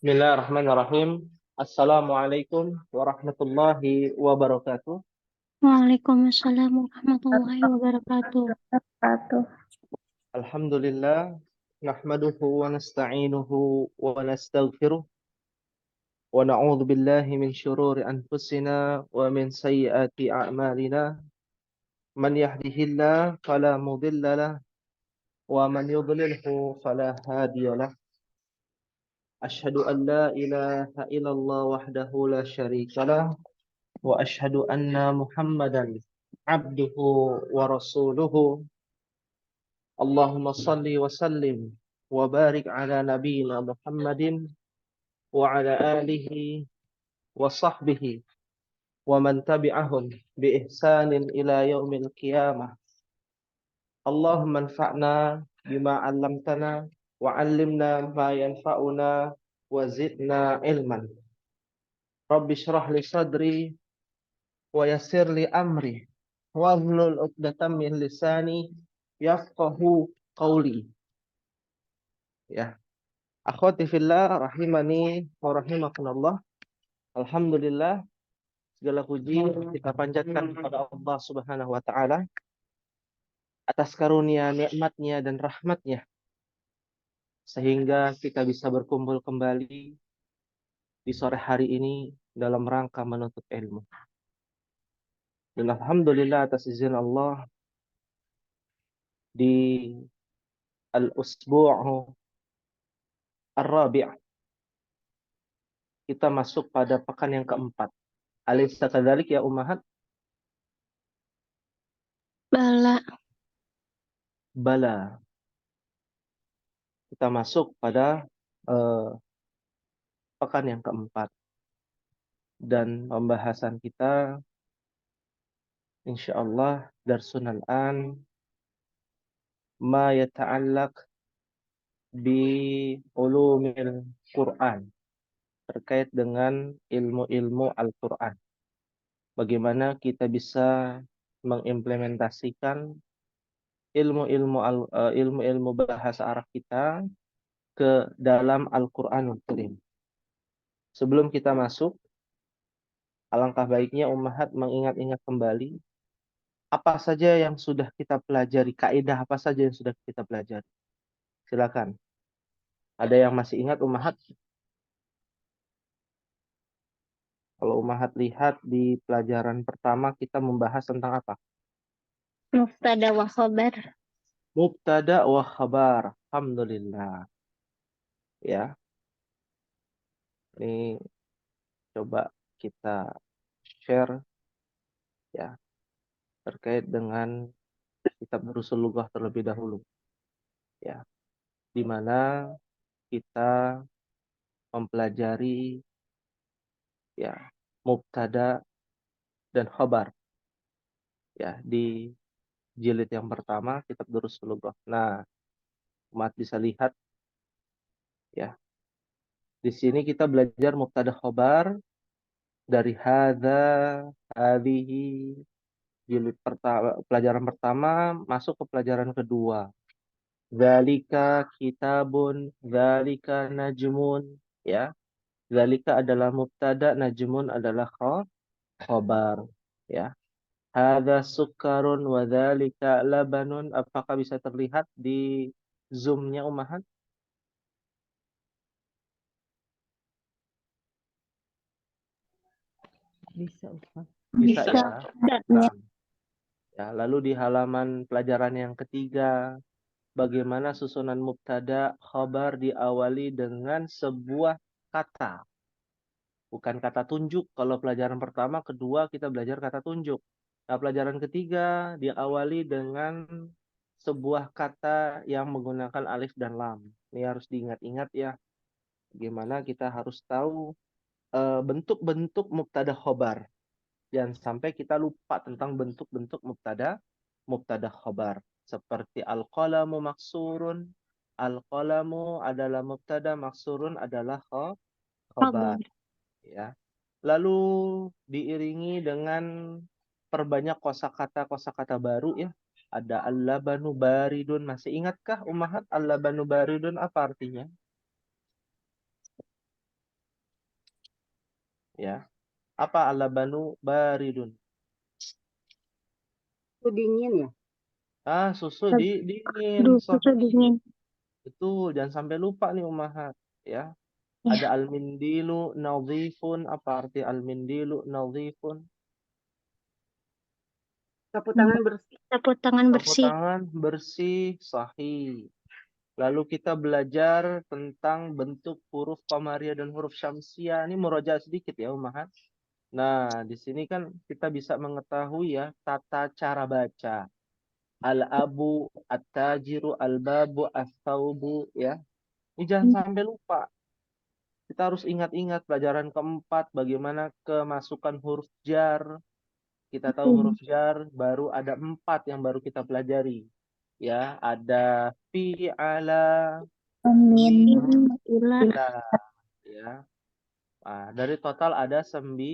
Bismillahirrahmanirrahim. Assalamualaikum warahmatullahi wabarakatuh. Waalaikumsalam warahmatullahi wabarakatuh. Alhamdulillah. Nahmaduhu wa nasta'inuhu wa nastaghfiruh. Wa na'udhu billahi min syururi anfusina wa min sayyiati a'malina. Man yahdihillah fala mudilla lah. Wa man yudlilhu fala hadiyalah. Ashhadu an la ilaha illallah wahdahu la syarika lah. Wa ashhadu anna Muhammadan abduhu wa rasuluhu. Allahumma salli wa sallim wa barik ala nabiyyina Muhammadin wa ala alihi wa sahbihi wa man tabi'ahum bi ihsanin ila yaumil qiyamah. Allahumma anfa'na bima 'allamtana wa 'allimna ma yanfa'una wa zidna ilman. Rabbi shrah li sadri wa yassir li amri wahlul 'uqdatam min lisani yafqahu qawli. Ya, akhwati fillah rahimani wa rahimakumullah. Alhamdulillah, segala puji kita panjatkan kepada Allah Subhanahu wa taala atas karunia, nikmatnya dan rahmatnya sehingga kita bisa berkumpul kembali di sore hari ini dalam rangka menuntut ilmu. Dan alhamdulillah atas izin Allah di al-usbu' ar-rabi' kita masuk pada pekan yang keempat. Alaysa kadzalik ya ummahat? Bala. Bala. Kita masuk pada pekan yang keempat. Dan pembahasan kita insyaallah darsun al-an ma yata'allaq bi ulumil Quran, terkait dengan ilmu-ilmu Al-Quran. Bagaimana kita bisa mengimplementasikan ilmu-ilmu bahasa Arab kita ke dalam Al-Quranul Karim. Sebelum kita masuk, alangkah baiknya ummahat mengingat-ingat kembali apa saja yang sudah kita pelajari, kaidah apa saja yang sudah kita pelajari. Silakan. Ada yang masih ingat ummahat? Kalau ummahat lihat di pelajaran pertama kita membahas tentang apa? Mubtada wa khabar. Mubtada wa khabar. Alhamdulillah. Ya, ini coba kita share ya terkait dengan kitab Durusul Lughah terlebih dahulu. Ya, di mana kita mempelajari ya mubtada dan khabar ya di jilid yang pertama kitab Durusul Lughah. Nah, umat bisa lihat ya. Di sini kita belajar mubtada khabar dari hadza, hadhihi, jilid pertama, pelajaran pertama masuk ke pelajaran kedua. Dzalika kitabun, dzalika najmun, ya. Dzalika adalah mubtada, najmun adalah khabar, ya. Hadza sukarun wa dzalika labanun. Apakah bisa terlihat di zoom-nya ummahat? Bisa, Ustaz. Bisa ya. Ya. Ya, lalu di halaman pelajaran yang ketiga, bagaimana susunan mubtada khabar diawali dengan sebuah kata. Bukan kata tunjuk. Kalau pelajaran pertama, kedua kita belajar kata tunjuk. Nah, pelajaran ketiga diawali dengan sebuah kata yang menggunakan alif dan lam. Ini harus diingat-ingat ya. Gimana kita harus tahu bentuk-bentuk mubtada khabar. Jangan sampai kita lupa tentang bentuk-bentuk mubtada khabar. Seperti al-qalamu maksurun. Al-qalamu adalah mubtada, maksurun adalah khabar. Ya. Lalu diiringi dengan perbanyak kosakata baru ya. Ada al-labanu baridun. Masih ingatkah ummahat al-labanu baridun apa artinya? ya. Apa al-labanu baridun? Itu dingin ya? Susu dingin, Aduh, susu sahih. dingin. Betul, jangan sampai lupa nih Ummahat, ya. Ada Ya, al-mindilu nadhifun. Apa arti al-mindilu nadhifun? Sapu tangan bersih. sapu tangan Sapu bersih. tangan bersih, sahih. Lalu kita belajar tentang bentuk huruf qamariyah dan huruf syamsiyah. Ini murojaah sedikit ya Ummahat. Nah, di sini kan kita bisa mengetahui ya tata cara baca. Al-abu, at-tajiru, al-babu, as-saubu, ya. Ini jangan sampai lupa. Kita harus ingat-ingat pelajaran keempat bagaimana kemasukan huruf jar. Kita tahu huruf jar baru ada 4 yang baru kita pelajari. Ya, ada fi'ala, Amin. Ila. mila, ya. Nah, dari total ada 9.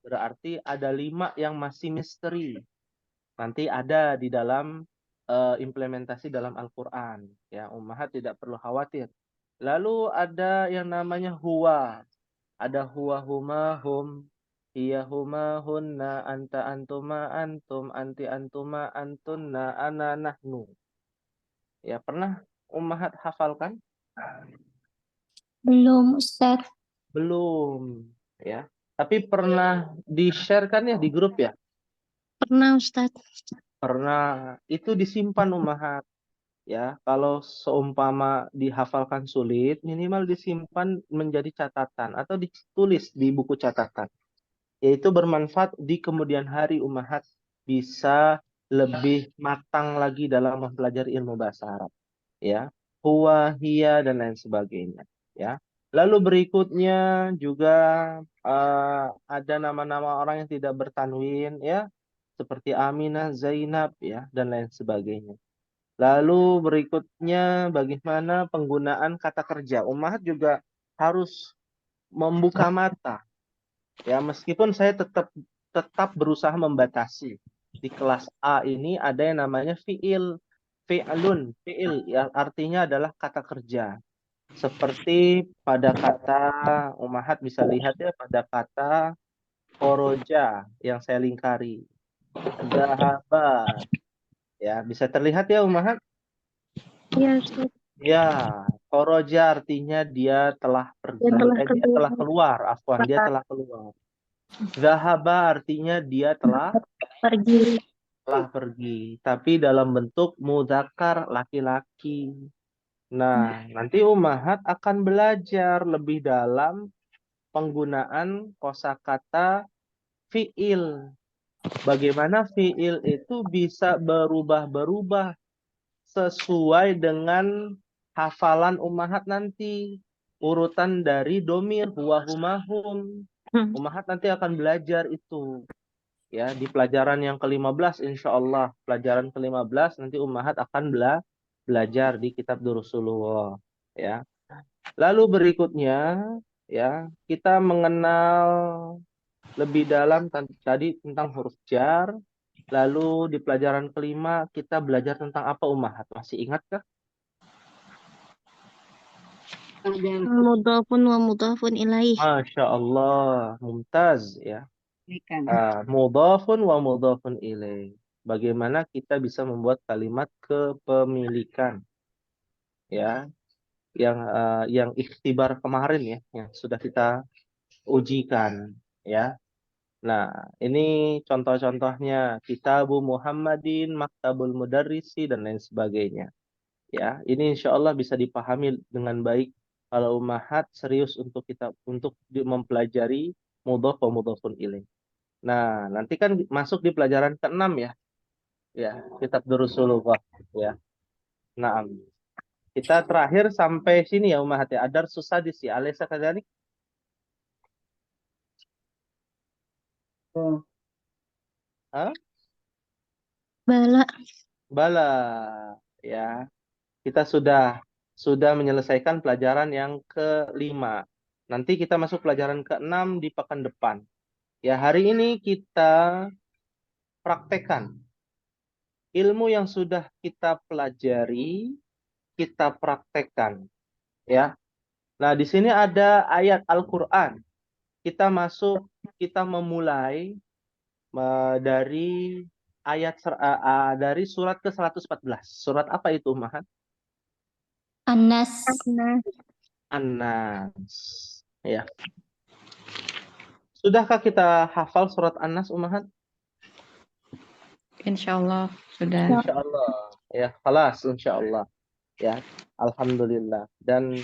Berarti ada 5 yang masih misteri. Nanti ada di dalam implementasi dalam Al-Quran. Ya, Ummahat tidak perlu khawatir. Lalu ada yang namanya huwa. Ada huwa huma hum. Hiya huma hunna anta antuma antum anti antuma antunna ana nahnu. Ya, pernah Ummahat hafalkan? Belum, Ustaz. Belum. Ya. Tapi pernah di-share kan ya di grup ya? Pernah, Ustaz. Pernah. Itu disimpan Ummahat. Ya, kalau seumpama dihafalkan sulit, minimal disimpan menjadi catatan atau ditulis di buku catatan. Yaitu bermanfaat di kemudian hari Ummahat bisa lebih matang lagi dalam mempelajari ilmu bahasa Arab. Ya, huwa, hiya, dan lain sebagainya. Ya. Lalu berikutnya juga ada nama-nama orang yang tidak bertanwin, ya, seperti Aminah, Zainab, ya, dan lain sebagainya. Lalu berikutnya bagaimana penggunaan kata kerja. Ummahat juga harus membuka mata. Ya, meskipun saya tetap berusaha membatasi. Di kelas A ini ada yang namanya fi'il, fi'lun, fi'il ya artinya adalah kata kerja. Seperti pada kata Ummahat bisa lihat ya pada kata koroja yang saya lingkari. Zahaba. Ya, bisa terlihat ya Ummahat? Iya, Ustaz. Ya, koroja artinya dia telah pergi. Dia telah keluar. Afwan, dia telah keluar. Zahaba artinya dia telah Pergi. pergi. Tapi dalam bentuk mudzakkar laki-laki. Nah, nanti Ummahat akan belajar lebih dalam penggunaan kosakata fiil. Bagaimana fiil itu bisa berubah-berubah sesuai dengan hafalan Ummahat nanti. Urutan dari domir, huwa, huma, hum. Ummahat nanti akan belajar itu. Ya, di pelajaran yang ke-15 insya Allah. Pelajaran ke-15 nanti Ummahat akan belajar di kitab Durusulullah. Ya. Lalu berikutnya, ya, kita mengenal lebih dalam tadi tentang huruf jar. Lalu di pelajaran kelima kita belajar tentang apa Ummahat? Masih ingatkah? Mudhafun wa mudhafun ilaih. Masya Allah, mumtaz ya. Ikan. Mudhafun wa mudhafun ilaih. Bagaimana kita bisa membuat kalimat kepemilikan, ya, yang ikhtibar kemarin ya, yang sudah kita ujikan, ya. Nah, ini contoh-contohnya Kitabu Muhammadin, Maktabul Mudarrisi dan lain sebagainya. Ya, ini insya Allah bisa dipahami dengan baik kalau Ummahat serius untuk mempelajari mudhaf wa mudhafun ilaih. Nah, nanti kan masuk di pelajaran ke-6 ya. Ya, kitab Durusulullah ya. Nah, kita terakhir sampai sini ya Ummahat ya. Adar susadis ya. Alaysa kadzalik? Oh. Hah? Bala. Bala ya. Kita sudah menyelesaikan pelajaran yang ke-5. Nanti kita masuk pelajaran ke-6 di pekan depan. Ya, hari ini kita praktekkan ilmu yang sudah kita pelajari, kita praktekkan ya. Nah, di sini ada ayat Al-Qur'an. Kita memulai dari dari surat ke-114. Surat apa itu, Mahat? An-Nas. An-Nas. Ya. Sudahkah kita hafal surat An-Nas, Ummahat? Insyaallah sudah. Insyaallah. Ya, kelas insyaallah. Ya, alhamdulillah. Dan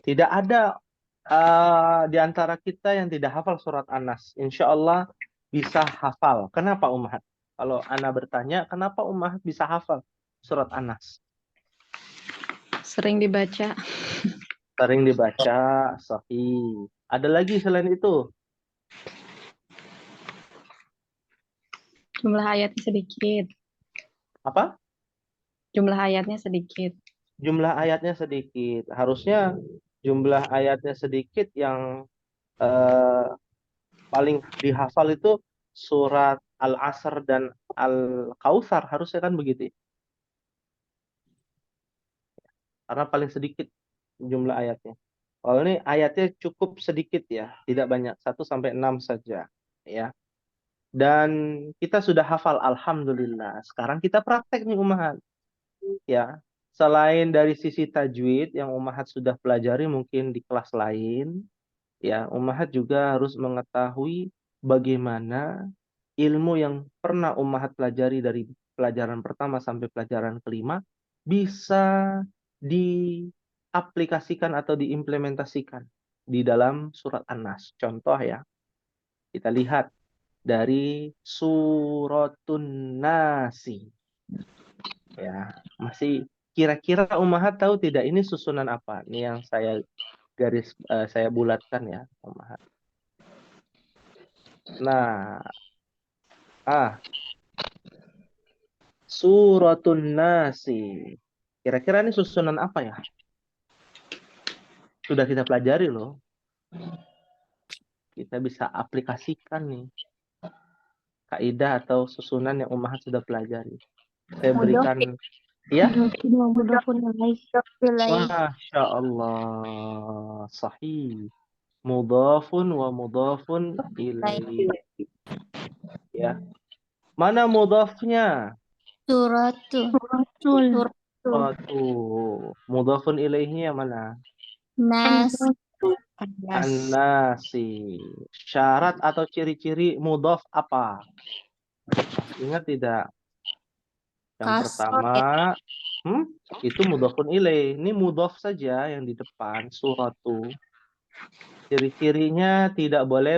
tidak ada di antara kita yang tidak hafal surat An-Nas. Insyaallah bisa hafal. Kenapa, Ummahat? Kalau Ana bertanya, kenapa Ummahat bisa hafal surat An-Nas? Sering dibaca. Sering dibaca, sahih. Ada lagi selain itu? Jumlah ayatnya sedikit. Apa? Jumlah ayatnya sedikit. Jumlah ayatnya sedikit. Harusnya jumlah ayatnya sedikit yang paling dihafal itu surat Al-Asr dan Al-Kautsar. Harusnya kan begitu. Karena paling sedikit jumlah ayatnya. Kalau ini ayatnya cukup sedikit ya. Tidak banyak. 1-6 saja. Ya. Dan kita sudah hafal. Alhamdulillah. Sekarang kita praktek nih, Ummahat. Ya. Selain dari sisi tajwid yang Ummahat sudah pelajari mungkin di kelas lain, ya, Ummahat juga harus mengetahui bagaimana ilmu yang pernah Ummahat pelajari dari pelajaran pertama sampai pelajaran kelima bisa diaplikasikan atau diimplementasikan di dalam surat An-Nas. Contoh ya, kita lihat dari suratun Nasi. Ya, masih kira-kira Ummahat tahu tidak ini susunan apa? Ini yang saya saya bulatkan ya, Ummahat. Nah, suratun Nasi. Kira-kira ini susunan apa ya? Sudah kita pelajari loh. Kita bisa aplikasikan nih kaidah atau susunan yang Ummahat sudah pelajari. Saya berikan ya. Masya Allah, sahih. Mudhafun wa mudhafun ilaih. Ya. Mana mudhafnya? Suratul. Mudhafun ilaihnya mana? Nas. An-Nasi. Syarat atau ciri-ciri mudhaf apa? Ingat tidak? Yang pertama, itu mudhafun ilaih. Ini mudhaf saja yang di depan, suratu. Ciri-cirinya tidak boleh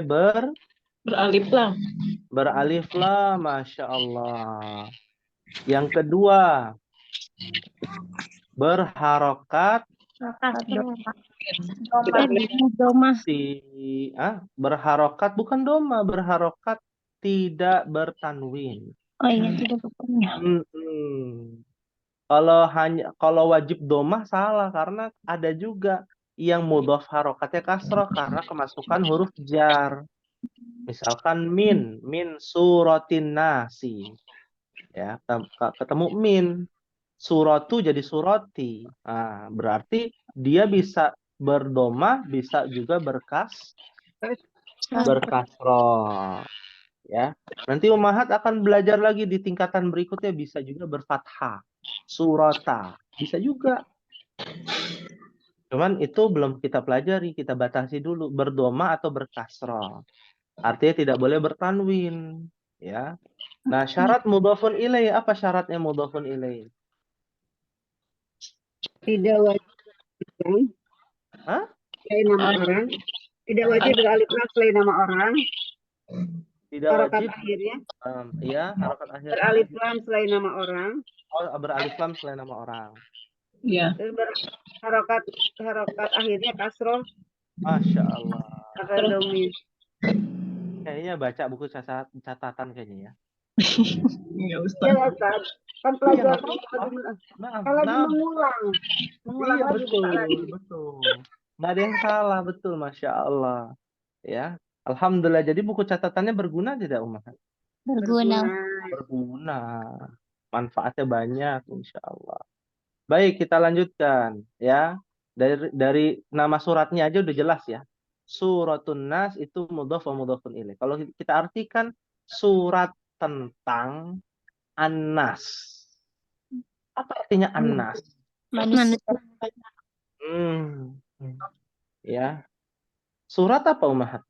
Beralif lam. beralif lam, Masya Allah. Yang kedua, berharokat berharokat bukan doma, berharokat tidak bertanwin. Oh iya, tidak bertanwin. Kalau wajib domah salah karena ada juga yang mudhaf harokatnya kasroh karena kemasukan huruf jar. Misalkan min suratin nasi. Ya, ketemu min. Suratu jadi surati. Nah, berarti dia bisa berdomah, bisa juga berkasroh. Ya. Nanti Ummahat akan belajar lagi di tingkatan berikutnya bisa juga berfathah. Surata. Bisa juga. Cuman itu belum kita pelajari, kita batasi dulu berdoma atau berkasroh. Artinya tidak boleh bertanwin, ya. Nah, syarat mudhafun ilaih, apa syaratnya mudhafun ilaih? Tidak wajib selain nama orang. Tidak wajib beralif lam selain nama orang. Tidak Harokat wajib. akhirnya. Ya, harokat akhirnya. Beralif lam selain nama orang. Oh, beralif lam selain nama orang. Iya. Harokat akhirnya kasroh. Masya Allah. Kayaknya baca buku catatan kayaknya ya. Enggak usah. Ya, Ustaz. Kan pelajaran Kalau mengulang iya, lagi betul. Nggak ada yang salah, betul, Masya Allah. Ya, alhamdulillah. Jadi buku catatannya berguna tidak, Ummahat? Berguna. Manfaatnya banyak, insya Allah. Baik, kita lanjutkan. Ya, Dari nama suratnya aja udah jelas ya. Suratun Nas itu mudhaf wa mudhafun ilaih. Kalau kita artikan surat tentang An-Nas. Apa artinya An-Nas? Manusia. Hmm. Ya. Surat apa Ummahat?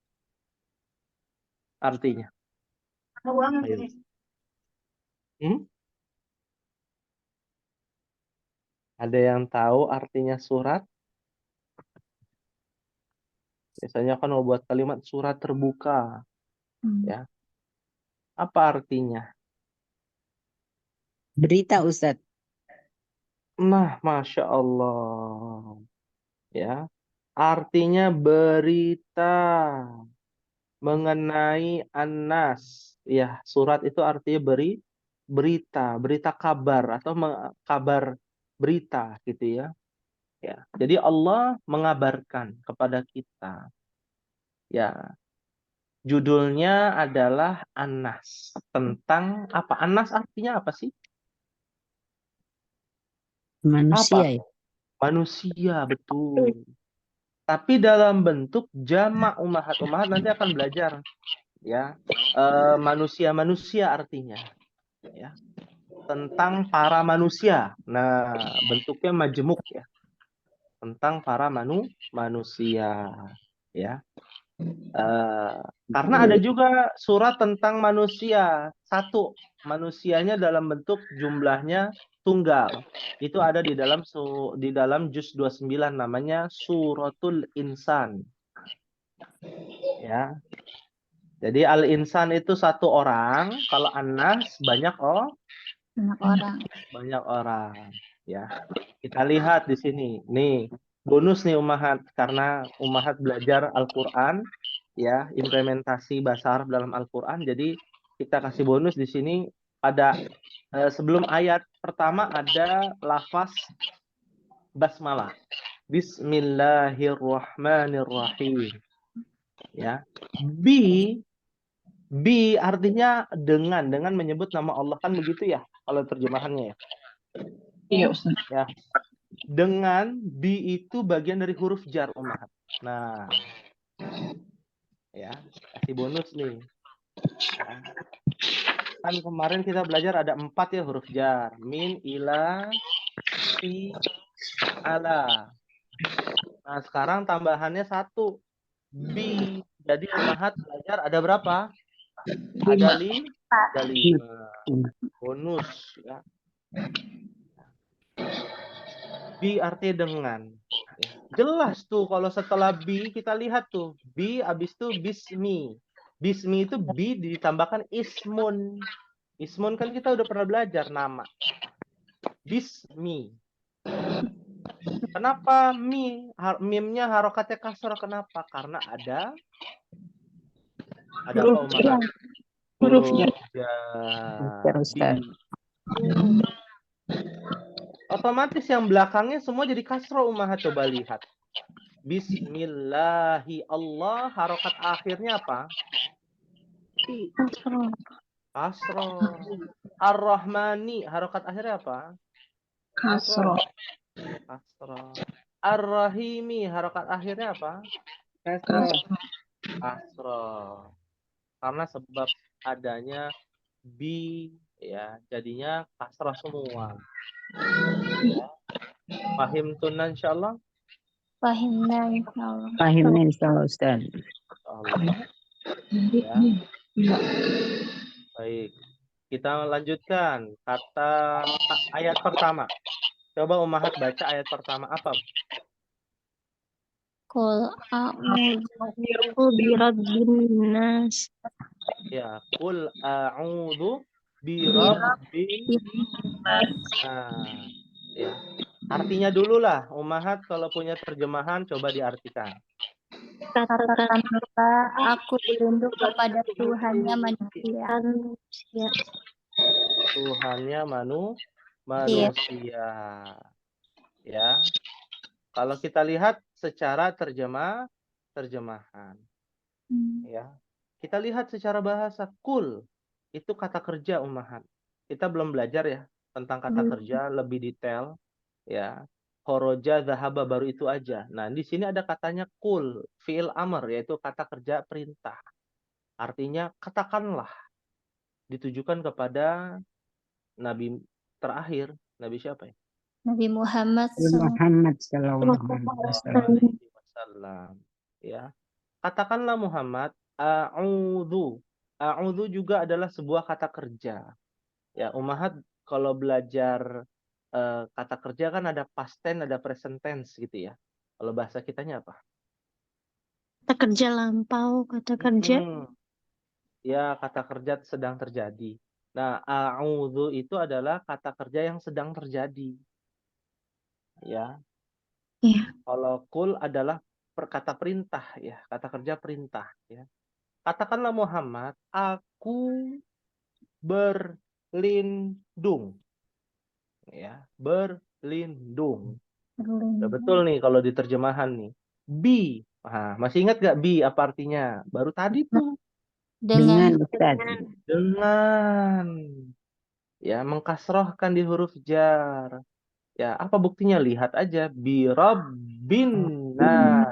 Artinya. Ayo. Hmm? Ada yang tahu artinya surat? Biasanya kan mau buat kalimat surat terbuka. Ya. Apa artinya? Berita Ustadz. Nah, Masya Allah. Ya. Artinya berita mengenai An-Nas. Ya, surat itu artinya berita kabar atau kabar berita gitu ya. Ya. Jadi Allah mengabarkan kepada kita. Ya, judulnya adalah An-Nas. Tentang apa? An-Nas artinya apa sih? Manusia Apa? ya. Manusia, betul. Tapi dalam bentuk jamak ummahat nanti akan belajar ya. Manusia-manusia artinya ya. Tentang para manusia. Nah, bentuknya majemuk ya. Tentang para manusia ya. Karena ada juga surat tentang manusia. Satu, manusianya dalam bentuk jumlahnya tunggal. Itu ada di dalam juz 29 namanya Suratul Insan. Ya. Jadi Al-Insan itu satu orang, kalau An-Nas banyak orang. banyak orang ya. Kita lihat di sini. Nih, bonus nih Ummahat karena Ummahat belajar Al-Qur'an ya, implementasi bahasa Arab dalam Al-Qur'an. Jadi kita kasih bonus di sini ada sebelum ayat pertama ada lafaz basmalah. Bismillahirrahmanirrahim. Ya. Bi artinya dengan menyebut nama Allah, kan begitu ya kalau terjemahannya ya. Iya, Ustaz. Ya. Dengan bi itu bagian dari huruf jar Ummahat. Nah, ya, kasih bonus nih. Ya. Kan kemarin kita belajar ada 4 ya huruf jar. Min, ila, fi, ala. Nah, sekarang tambahannya 1. Bi. Jadi Ummahat belajar ada berapa? Ada 5. Bonus ya. Bi artinya dengan. Ya. Jelas tuh kalau setelah bi kita lihat tuh. Bi habis itu bismi. Bismi itu bi ditambahkan ismun. Ismun kan kita udah pernah belajar nama. Bismi. Kenapa mimnya harokatnya kasroh? Kenapa? Karena ada apa Umar? Huruf jar. Ustaz. Otomatis yang belakangnya semua jadi kasroh Ummahat. Coba lihat. Bismillahi Allah, harokat akhirnya apa? Kasroh. Ar-Rahmani, harokat akhirnya apa? Kasroh. Kasroh. Ar-Rahimi, harokat akhirnya apa? Kasroh. Karena sebab adanya bi ya, jadinya kasroh semua. Ya. Pahim tunan insyaallah? Fahimna insyaallah. Pahimnya insyaallah Ustaz. Allah. Ya. Baik. Kita lanjutkan kata ayat pertama. Coba Ummahat baca ayat pertama apa? Qul a'udzu birabbin nas. Ya, qul a'udzu birabbin nas. Ya. Artinya dulu lah, Ummahat kalau punya terjemahan coba diartikan. Katakanlah aku berlindung kepada Tuhannya manusia. Tuhannya manusia. Ya. Kalau kita lihat secara terjemahan. Ya. Kita lihat secara bahasa kul itu kata kerja Ummahat. Kita belum belajar ya tentang kata kerja lebih detail ya. khoroja, zahaba, baru itu aja. Nah, di sini ada katanya kul, fi'il amr, yaitu kata kerja perintah. Artinya katakanlah, ditujukan kepada Nabi terakhir. Nabi siapa ya? Nabi Muhammad Muhammad sallallahu alaihi wasallam. Alaihi wasallam. Ya. Katakanlah Muhammad, a'udzu. A'udzu juga adalah sebuah kata kerja. Ya, Ummahat kalau belajar kata kerja kan ada past tense, ada present tense gitu ya. Kalau bahasa kitanya apa? Kata kerja lampau, kata kerja. Hmm. Ya, kata kerja sedang terjadi. Nah, a'udzu itu adalah kata kerja yang sedang terjadi. Ya. Iya. Kalau kul adalah kata perintah ya, kata kerja perintah ya. Katakanlah Muhammad, aku berlindung. Ya, berlindung. Udah betul nih kalau di terjemahan nih. Bi. Nah, masih ingat gak bi apa artinya? Baru tadi tuh. dengan Dengan Ustaz. Dengan. Ya, mengkasrohkan di huruf jar. Ya, apa buktinya? Lihat aja. Bi rabbin nas.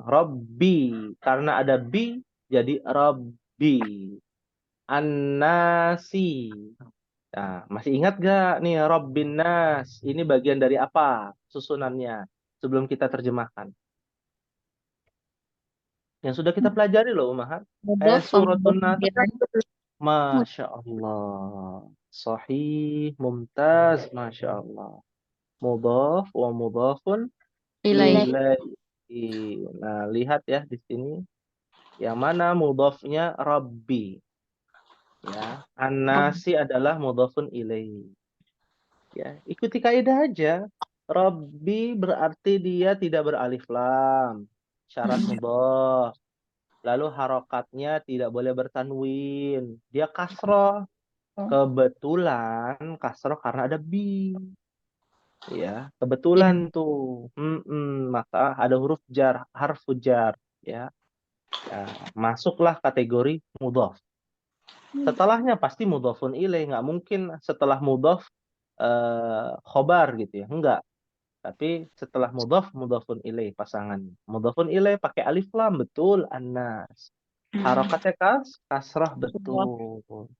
Robbi. Karena ada bi, jadi Robbi. An-nasi. Nah, masih ingat gak nih Robbin nas? Ini bagian dari apa susunannya? Sebelum kita terjemahkan. Yang sudah kita pelajari loh, Umahat. Suratun Nas. Masya Allah. Sahih, mumtaz, Masya Allah. Mudhaf wa mudhafun Ilai. ilaihi. Nah, lihat ya di sini. Yang mana mudhafnya Rabbi. Ya, an-nasi adalah mudhafun ilaihi. Ya, ikuti kaidah aja. Rabbi berarti dia tidak beralif lam. Syarat mudhaf. Lalu harokatnya tidak boleh bertanwin. Dia kasroh. Kebetulan kasroh karena ada bi. Ya, kebetulan tuh. Maka ada huruf jar, harfu jar. Ya. Ya, masuklah kategori mudhaf. Setelahnya pasti mudhafun ilaih, nggak mungkin setelah mudhaf khobar gitu ya, enggak. Tapi setelah mudhaf mudhafun ilaih pasangan. Mudhafun ilaih pakai alif lam, betul, annas. Harokatnya kasrah, betul.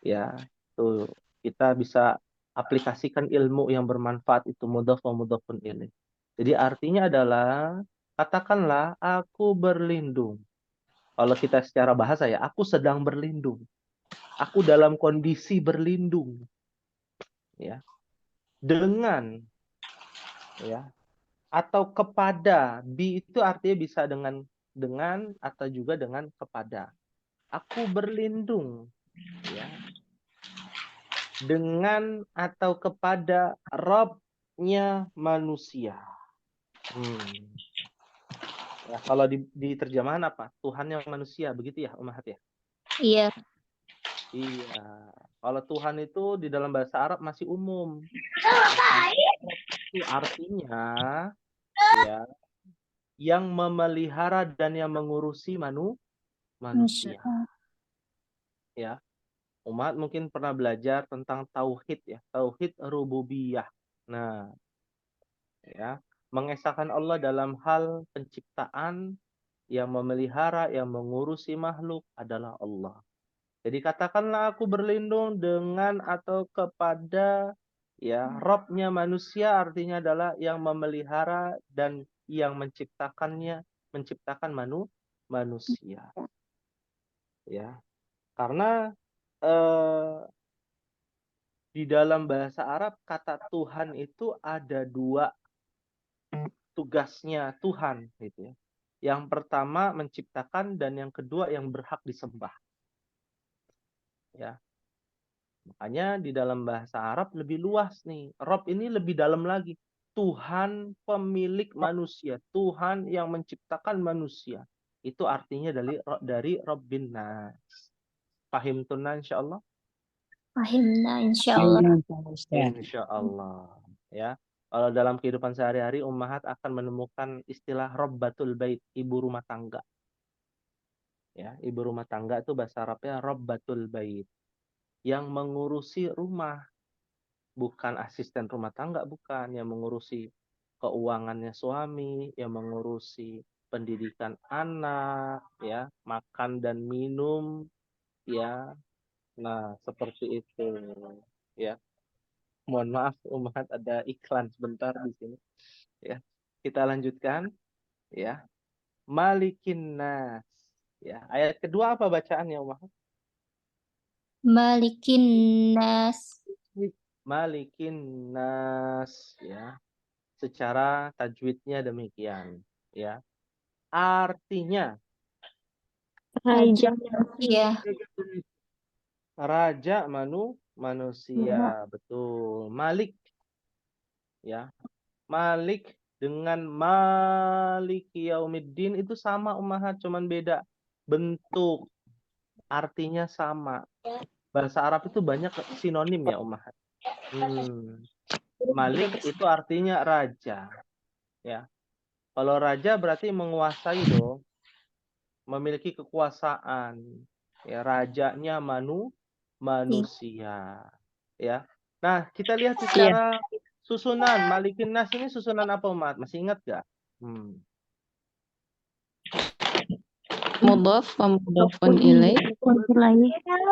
Ya, tuh kita bisa aplikasikan ilmu yang bermanfaat itu mudhaf wa mudhafun ilaih. Jadi artinya adalah katakanlah aku berlindung. Kalau kita secara bahasa ya, aku sedang berlindung. Aku dalam kondisi berlindung. Ya. Dengan ya atau kepada. Bi itu artinya bisa dengan atau juga dengan kepada. Aku berlindung ya dengan atau kepada Robnya manusia. Ya, kalau di terjemahan apa? Tuhannya manusia, begitu ya, Ummahat ya? iya Iya. Kalau Tuhan itu di dalam bahasa Arab masih umum. Itu artinya ya yang memelihara dan yang mengurusi manusia. Ya. Umat mungkin pernah belajar tentang tauhid ya, tauhid rububiyah. Nah, ya, mengesahkan Allah dalam hal penciptaan, yang memelihara, yang mengurusi makhluk adalah Allah. Jadi katakanlah aku berlindung dengan atau kepada ya Robnya manusia, artinya adalah yang memelihara dan yang menciptakan manusia. Ya, karena di dalam bahasa Arab kata Tuhan itu ada dua tugasnya Tuhan gitu ya. Yang pertama menciptakan dan yang kedua yang berhak disembah. Ya. Makanya di dalam bahasa Arab lebih luas nih. Rob ini lebih dalam lagi. Tuhan pemilik manusia, Tuhan yang menciptakan manusia. Itu artinya dari Rabbin Nas. Pahim tunna insyaallah? Fahimna insyaallah. Insyaallah. Ya. Kalau dalam kehidupan sehari-hari ummahat akan menemukan istilah Robbatul Bait, ibu rumah tangga. Ya, ibu rumah tangga itu bahasa Arabnya Robbatul Bait, yang mengurusi rumah. bukan asisten rumah tangga, bukan, yang mengurusi keuangannya suami, yang mengurusi pendidikan anak, ya, makan dan minum, ya. Nah, seperti itu, ya. Mohon maaf, Ummahat, ada iklan sebentar di sini, ya. Kita lanjutkan, ya. Malikin nas, ya. Ayat kedua apa bacaannya, Ummahat? Malikin nas. Malikin nas, ya. Secara tajwidnya demikian, ya. Artinya Raja. Ya. raja manusia, betul. Malik, ya. Malik dengan Maliki Yaumiddin itu sama, Ummahat, cuman beda bentuk, artinya sama. Bahasa Arab itu banyak sinonim ya, Ummahat. Malik itu artinya raja, ya. Kalau raja berarti menguasai dong, memiliki kekuasaan. Ya, rajanya manusia, ya. Nah, kita lihat secara susunan Malikin Nas ini susunan apa, Umat? Masih ingat gak? Mudhaf wa mudhafun ilaih.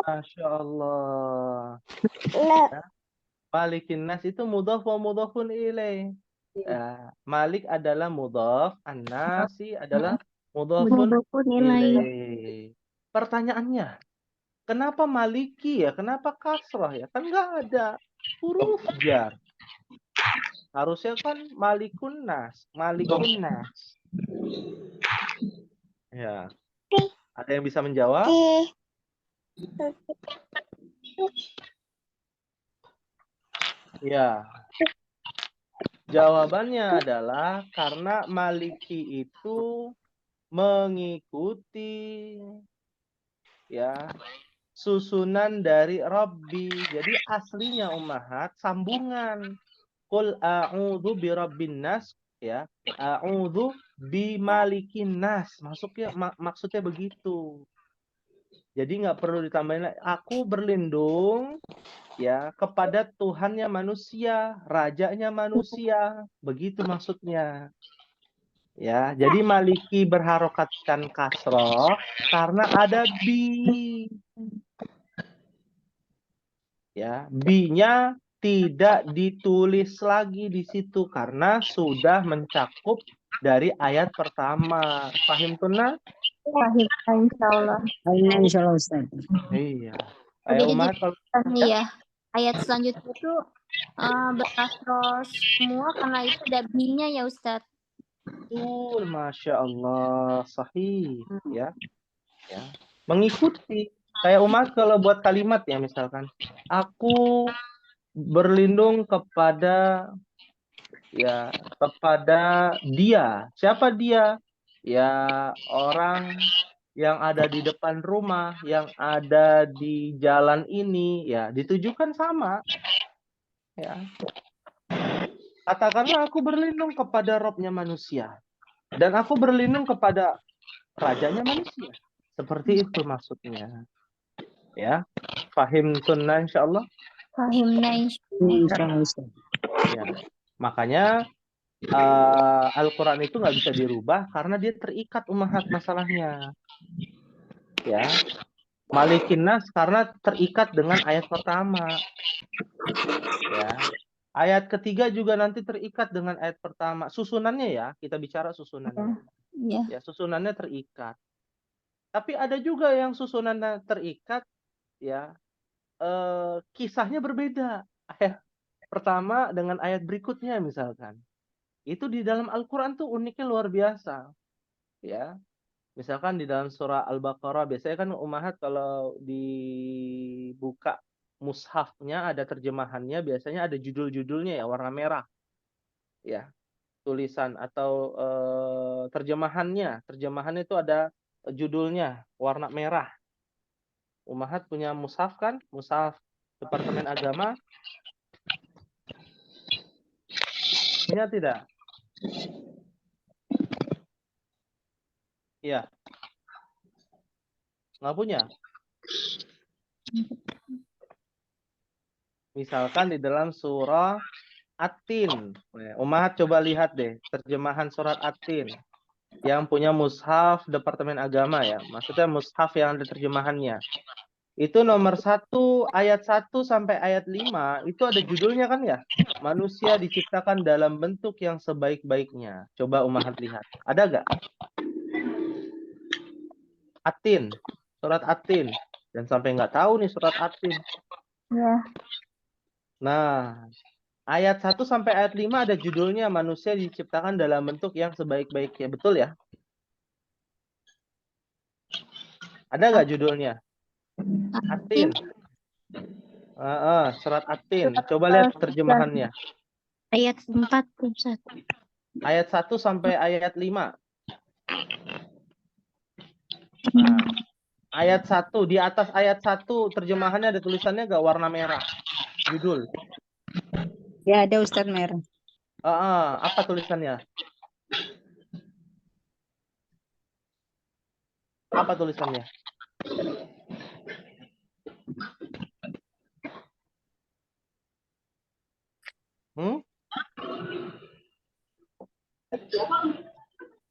Masya Allah. Ya. Malikin Nas itu mudhaf wa mudhafun ilaih. Malik adalah mudhaf, an-nasi adalah mudhafun ilaih. Pertanyaannya, kenapa maliki ya? Kenapa kasrah ya? Kan nggak ada huruf jar. Harusnya kan malikun nas, malikin nas. Ya. Ada yang bisa menjawab? Ya. Jawabannya adalah karena maliki itu mengikuti, ya, susunan dari Rabbi. Jadi aslinya, Ummahat, sambungan. Qul a'udzu birabbin nas, ya. A'udzu bimalikin nas. Maksudnya begitu. Jadi nggak perlu ditambahin lagi. Aku berlindung, ya, kepada Tuhannya manusia, rajanya manusia. Begitu maksudnya. Ya, jadi maliki berharokatkan kasroh karena ada bi. Ya, bi-nya tidak ditulis lagi di situ karena sudah mencakup dari ayat pertama. Paham, Tuna? Pahim, insyaallah. Insyaallah, Ustaz. Iya. Ayo, Jadi Umat, kalau ya, ayat selanjutnya itu berkasroh semua karena itu ada bi-nya ya, Ustadz. betul, Masya Allah, sahih, ya, ya, mengikuti. Kayak Umat kalau buat kalimat ya, misalkan, aku berlindung kepada, ya, kepada dia. Siapa dia? Ya, orang yang ada di depan rumah, yang ada di jalan ini, ya, ditujukan sama. Ya. Katakanlah aku berlindung kepada Robnya manusia. Dan aku berlindung kepada rajanya manusia. Seperti itu maksudnya. Ya. Fahim sunnah insyaallah. Fahimna Insyaallah, Ustaz. Ya. Makanya Al-Quran itu nggak bisa dirubah karena dia terikat, Ummahat, masalahnya. Ya. Malikin nas karena terikat dengan ayat pertama. Ya. Ayat ketiga juga nanti terikat dengan ayat pertama. Susunannya ya, kita bicara susunannya. Ya. Ya, susunannya terikat. Tapi ada juga yang susunannya terikat, ya, kisahnya berbeda. Ayat pertama dengan ayat berikutnya misalkan. Itu di dalam Al-Quran tuh uniknya luar biasa. Ya. Misalkan di dalam surah Al-Baqarah, biasanya kan Ummahat kalau dibuka mushafnya ada terjemahannya, biasanya ada judul-judulnya ya, warna merah. Ya, tulisan atau terjemahannya itu ada judulnya warna merah. Ummahat punya mushaf kan? Mushaf Departemen Agama. Punya tidak? Iya. Nggak punya? Misalkan di dalam surah At-Tin. Ummahat coba lihat deh terjemahan surat At-Tin yang punya mushaf Departemen Agama ya. Maksudnya mushaf yang ada terjemahannya. Itu nomor 1 ayat 1 sampai ayat 5 itu ada judulnya kan ya? Manusia diciptakan dalam bentuk yang sebaik-baiknya. Coba Ummahat lihat. Ada gak? At-Tin. Surat At-Tin. Dan sampai nggak tahu nih surat At-Tin. Ya. Nah, ayat 1 sampai ayat 5 ada judulnya manusia diciptakan dalam bentuk yang sebaik-baiknya. Betul ya? Ada nggak judulnya? At-Tin. Surat At-Tin. Coba lihat terjemahannya. Ayat 41. Ayat 1 sampai ayat 5. Nah, ayat 1. Di atas ayat 1 terjemahannya ada tulisannya nggak warna merah? Judul. Ya ada Ustadz merah. Apa tulisannya? Apa tulisannya?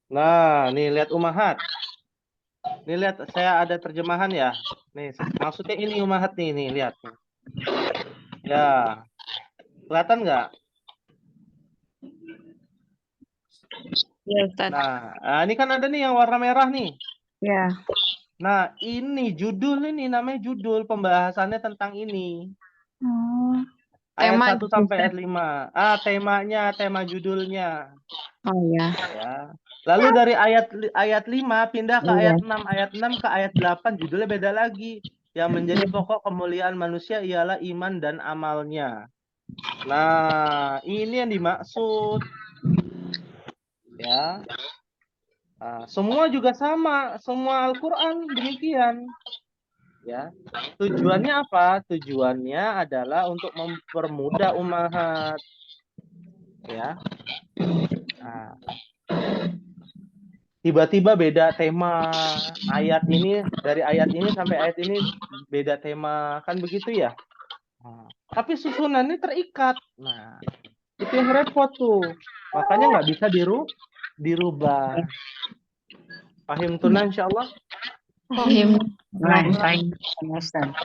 Nah, nih lihat Ummahat. Nih lihat, saya ada terjemahan ya. Nih, maksudnya ini Ummahat nih lihat. Ya, kelihatan nggak? Ya Ustadz. Nah, ini kan ada nih yang warna merah nih. Ya. Nah, ini judul ini namanya judul pembahasannya tentang ini. Ayat Tema 1 sampai ayat 5. Temanya, tema judulnya. Oh ya. Ya. Lalu dari ayat 5 pindah ke Iya. ayat 6, ayat 6 ke ayat 8 judulnya beda lagi. Yang menjadi pokok kemuliaan manusia ialah iman dan amalnya. Nah, ini yang dimaksud. Ya. Semua juga sama, semua Al-Qur'an demikian. Ya. Tujuannya apa? Tujuannya adalah untuk mempermudah Ummahat. Ya. Tiba-tiba beda tema. Ayat ini dari ayat ini sampai ayat ini beda tema, kan begitu ya? Tapi susunannya terikat. Nah, itu yang repot tuh. Makanya nggak bisa dirubah. Paham tunan insyaallah? Paham. Fine. Ustadz.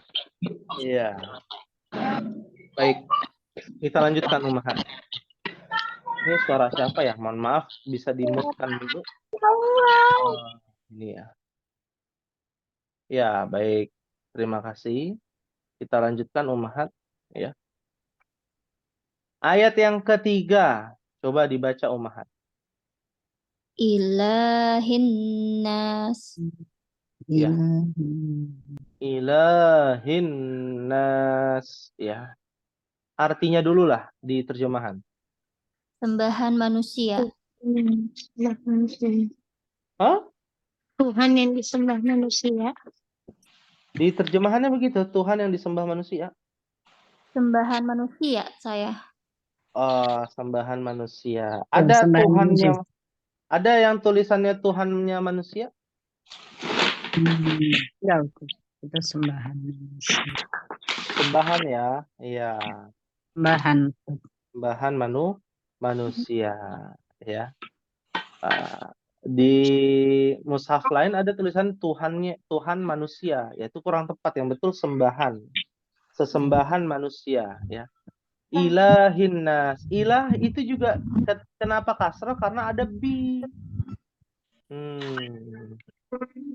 Iya. Baik. Kita lanjutkan Ummahat. Ini suara siapa ya? Mohon maaf, bisa dimutkan dulu. Ini ya. Ya, baik. Terima kasih. Kita lanjutkan Ummahat ya. Ayat yang ketiga. Coba dibaca Ummahat. Ilahin nas. Ya. Ilahin nas. Ya. Artinya dulu lah di terjemahan. Sembahan manusia. Sembah manusia. Hah? Tuhan yang disembah manusia. Di terjemahannya begitu, Tuhan yang disembah manusia. Sembahan manusia saya. Sembahan manusia. Ya, Ada sembahan Tuhannya. manusia. Ada yang tulisannya Tuhannya manusia? Ya, itu sembahan manusia. Sembahan ya. Iya. Sembahan. Sembahan manusia. Ya. Di mushaf lain ada tulisan Tuhan manusia, yaitu kurang tepat, yang betul sembahan, sesembahan manusia ya. Ilahin nas. Ilah itu juga kenapa kasrah? Karena ada bi.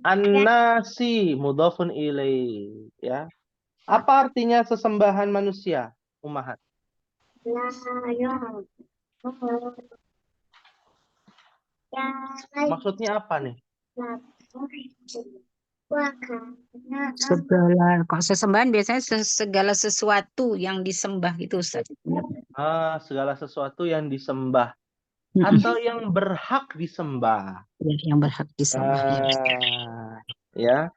An-nasi mudhafun ilaih ya. Apa artinya sesembahan manusia, Ummahat? Maksudnya apa nih? Segala, kok sesembahan biasanya segala sesuatu yang disembah itu Ustaz. Segala sesuatu yang disembah atau yang berhak disembah. Ya, yang berhak disembah. Ya.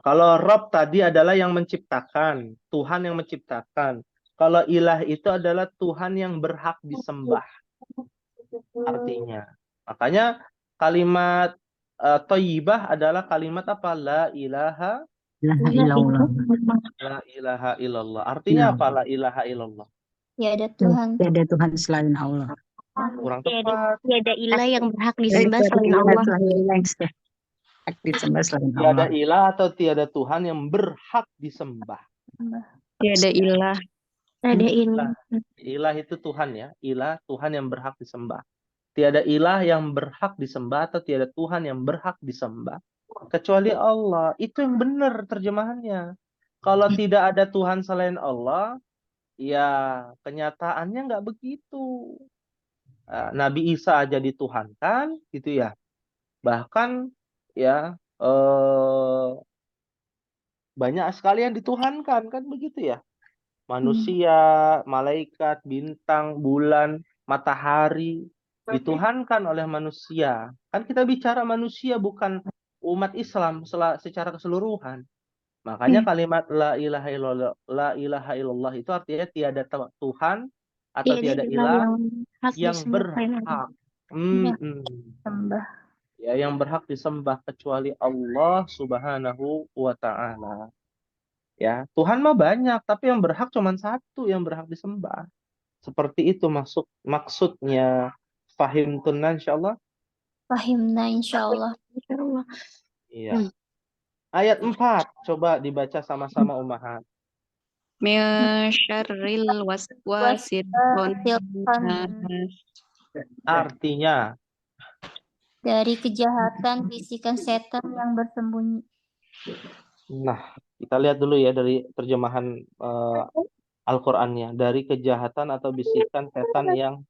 Kalau Rob tadi adalah yang menciptakan, Tuhan yang menciptakan. Kalau ilah itu adalah Tuhan yang berhak disembah. Artinya. Makanya kalimat thayyibah adalah kalimat apa? La ilaha ilaha Iya, illallah. La ilaha illallah. Artinya apa la ilaha illallah? Tiada Tuhan Tiada Tuhan selain Allah. Kurang Tiada, tepat. tiada ilah yang berhak disembah Tiada selain ilah Allah. selain ilah yang berhak disembah selain Tiada Allah. ilah atau tiada Tuhan yang berhak disembah. Tiada ilah. Tiada ilah. Ilah itu Tuhan ya. Ilah Tuhan yang berhak disembah. Tiada ilah yang berhak disembah atau tiada Tuhan yang berhak disembah kecuali Allah. Itu yang benar terjemahannya. Kalau tidak ada Tuhan selain Allah, ya kenyataannya nggak begitu. Nabi Isa aja dituhankan, gitu ya. Bahkan ya banyak sekali yang dituhankan kan begitu ya. Manusia, malaikat, bintang, bulan, matahari dituhankan oleh manusia. Kan kita bicara manusia bukan umat Islam secara keseluruhan. Makanya kalimat la ilaha illallah itu artinya tiada Tuhan atau Tiada tiada ilah ilah yang berhak yang disembah selain Allah. berhak. sembah. Ya, yang berhak disembah kecuali Allah Subhanahu wa Ta'ala. Ya, Tuhan mah banyak, tapi yang berhak cuma satu yang berhak disembah. Seperti itu maksudnya. Fahim tunan insyaallah. Fahimna insyaallah. Insyaallah. Iya. Ayat 4 coba dibaca sama-sama Ummahat. Min syarril waswasil khannas. Artinya, Dari kejahatan bisikan setan yang bersembunyi. nah, kita lihat dulu ya dari terjemahan Al-Qur'annya. Dari kejahatan atau bisikan setan yang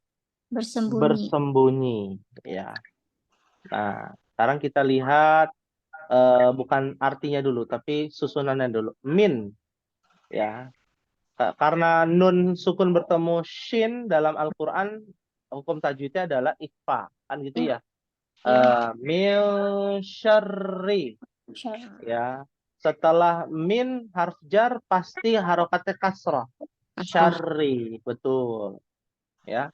Bersembunyi. bersembunyi, ya. Nah, sekarang kita lihat bukan artinya dulu, tapi susunannya dulu. Min, ya. Karena nun sukun bertemu shin dalam Al-Quran, hukum tajwidnya adalah ikhfa, kan gitu ya. Min syarri, ya. Setelah min harf jar pasti harokatnya kasrah. Syarri, betul. Ya.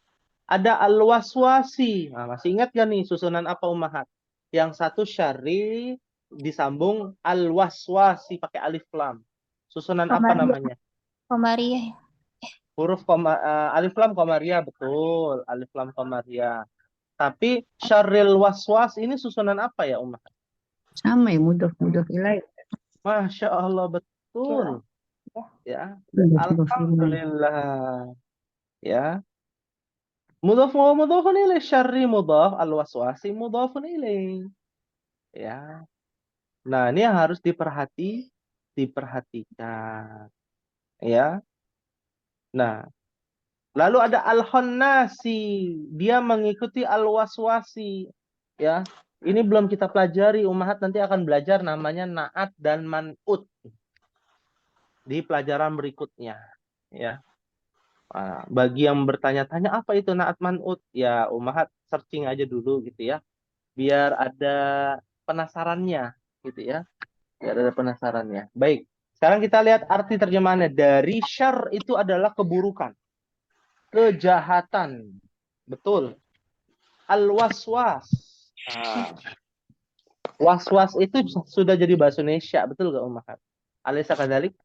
Ada al-waswasi. Nah, masih ingat gak nih susunan apa Ummahat? Yang satu syarri disambung al-waswasi pakai alif lam. Susunan apa namanya? Komariah. Huruf alif lam komariah, betul. Alif lam komariah. Tapi syarril waswas ini susunan apa ya Ummahat? Sama ya, mudhof ilaih. Masya Allah, betul. Ya. Mudhof ilaih. Alhamdulillah. Ya. Mudhaf wa mudhafun ilaih, syarri mudhaf, al-waswasi mudhafun ilaih. Ya. Nah, ini yang harus diperhatikan. Ya. Nah, lalu ada al-khannasi, dia mengikuti al-waswasi. Ya. Ini belum kita pelajari, Ummahat nanti akan belajar namanya na'at dan man'ut di pelajaran berikutnya. Ya. Nah, bagi yang bertanya-tanya apa itu na'at man'ut, ya Ummahat searching aja dulu gitu ya. Biar ada penasarannya gitu ya. Biar ada penasarannya. Baik. Sekarang kita lihat arti terjemahannya. Dari syar itu adalah keburukan. Kejahatan. Betul. Al-waswas. Nah, was-was itu sudah jadi bahasa Indonesia. Betul gak Ummahat? Alisa kadzalik?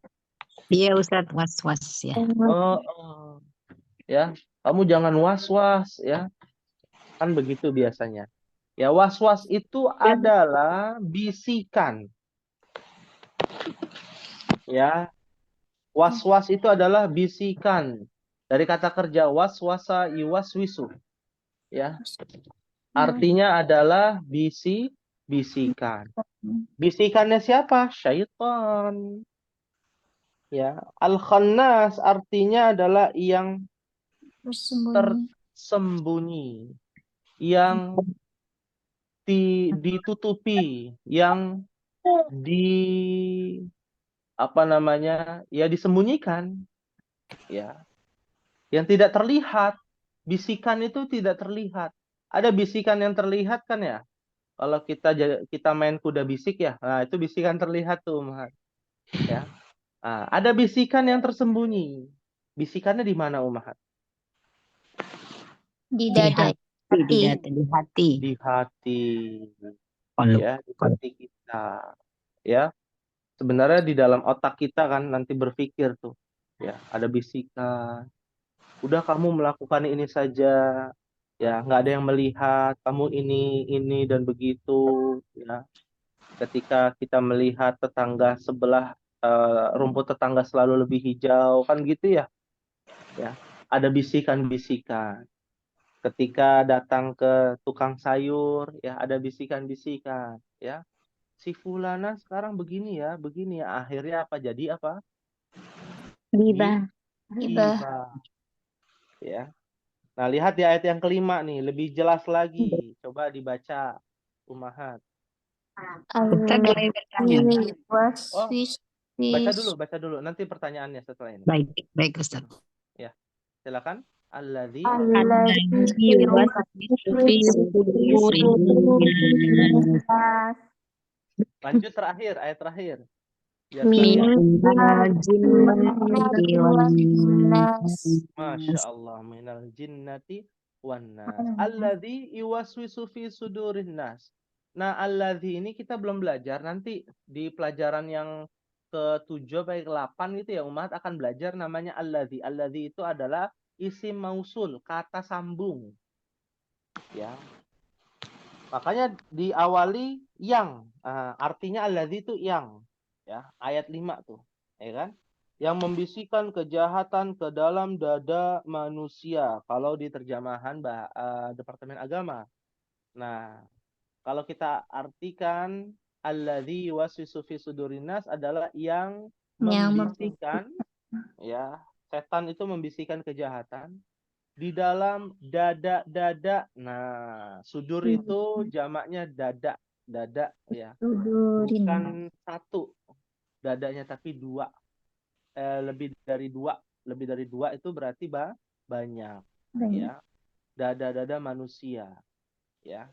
Iya Ustadz, was-was ya. Oh. Ya, kamu jangan was-was ya. Kan begitu biasanya. Ya, was-was itu adalah bisikan. Ya. Was-was itu adalah bisikan. Dari kata kerja waswasa yuwaswisu. Ya. Artinya adalah bisikan. Bisikannya siapa? Syaitan. Ya, al-khannas artinya adalah yang tersembunyi, yang ditutupi, yang disembunyikan, ya, yang tidak terlihat. Bisikan itu tidak terlihat. Ada bisikan yang terlihat kan ya? Kalau kita main kuda bisik ya, nah itu bisikan terlihat tuh, Ummahat. Ya. Nah, ada bisikan yang tersembunyi. Bisikannya di mana, Ummahat? Di dada. Di hati. Di hati. Qalb. Ya, di hati kita. Ya. sebenarnya di dalam otak kita kan nanti berpikir tuh, ya ada bisikan, udah kamu melakukan ini saja, ya nggak ada yang melihat kamu ini dan begitu, ya. Ketika kita melihat tetangga sebelah, rumput tetangga selalu lebih hijau kan gitu ya, ya ada bisikan-bisikan. Ketika datang ke tukang sayur, ya ada bisikan-bisikan, ya. Si fulana sekarang begini ya, akhirnya apa jadi apa? Gibah. Gibah. Gibah, ya. Nah, lihat di ayat yang kelima nih, lebih jelas lagi. Coba dibaca, Ummahat. Ustaz boleh bertanya? Oh, Waswis baca dulu. Nanti pertanyaannya setelah ini. Baik, baik Ustaz. Ya, silakan. Alladzi Alladzi yuwaswisu fi sudurin nas. lanjut terakhir, ayat terakhir. Biar Minal kalian. Minal jinnati wan nas. Masya Allah, minal jinnati wan nas. Alladzi yuwaswisu fi sudurin nas. Nah, alladzi ini kita belum belajar. Nanti di pelajaran yang ke-7 sampai ke-8 gitu ya, umat akan belajar namanya alladzi. Alladzi itu adalah isim mausul, kata sambung. Ya. Makanya diawali yang, artinya alladzi itu yang. Ya, ayat 5 tuh, ya kan? Yang membisikkan kejahatan ke dalam dada manusia kalau di terjemahan Departemen Agama. Nah, kalau kita artikan alladzi yuwaswisu fi sudurin nas adalah yang membisikkan, ya, setan itu membisikkan kejahatan di dalam dada. Nah, sudur itu jamaknya dada ya. Bukan satu dadanya tapi dua. Lebih dari dua itu berarti banyak. Ya. Dada manusia, ya.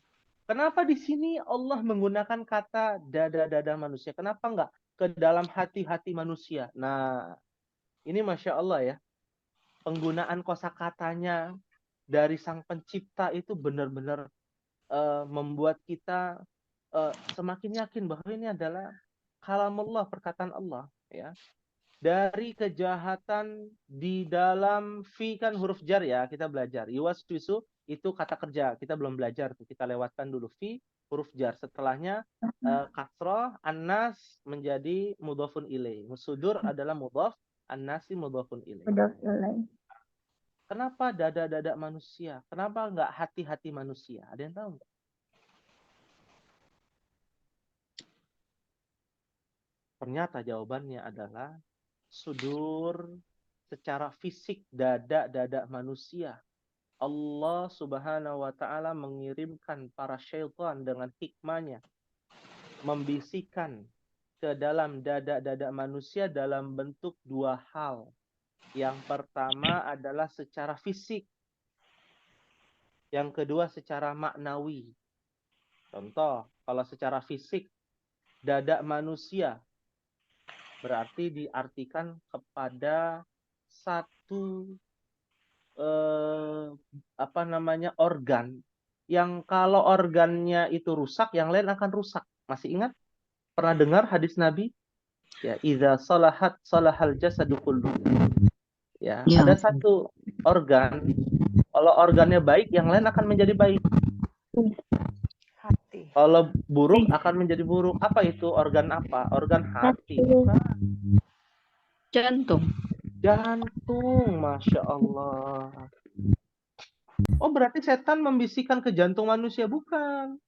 Kenapa di sini Allah menggunakan kata dada manusia? Kenapa enggak ke dalam hati-hati manusia? Nah, ini Masya Allah ya. Penggunaan kosakatanya dari Sang Pencipta itu benar-benar membuat kita semakin yakin bahwa ini adalah kalamullah, perkataan Allah, ya. Dari kejahatan di dalam fi kan huruf jar ya, kita belajar. Yuwaswisu itu kata kerja, kita belum belajar tuh, kita lewatkan dulu fi huruf jar. Setelahnya kasroh, annas menjadi mudhafun ilaih. Sudur adalah mudhaf, annasi mudhafun ilaih. Kenapa dada manusia? Kenapa enggak hati-hati manusia? Ada yang tahu enggak? Ternyata jawabannya adalah sudur secara fisik dada manusia. Allah Subhanahu wa taala mengirimkan para syaitan dengan hikmahnya membisikkan ke dalam dada manusia dalam bentuk dua hal. Yang pertama adalah secara fisik. Yang kedua secara maknawi. Contoh, kalau secara fisik dada manusia berarti diartikan kepada satu organ yang kalau organnya itu rusak, yang lain akan rusak. Masih ingat? Pernah dengar hadis Nabi? Ya, idza salahat salahal jasadu kullu. Ya, ada satu organ, kalau organnya baik, yang lain akan menjadi baik. Hati. Kalau buruk akan menjadi buruk. Apa itu? Organ apa? Organ hati. Bukan. Jantung. Jantung, Masya Allah. Oh, berarti setan membisikkan ke jantung manusia? Bukan.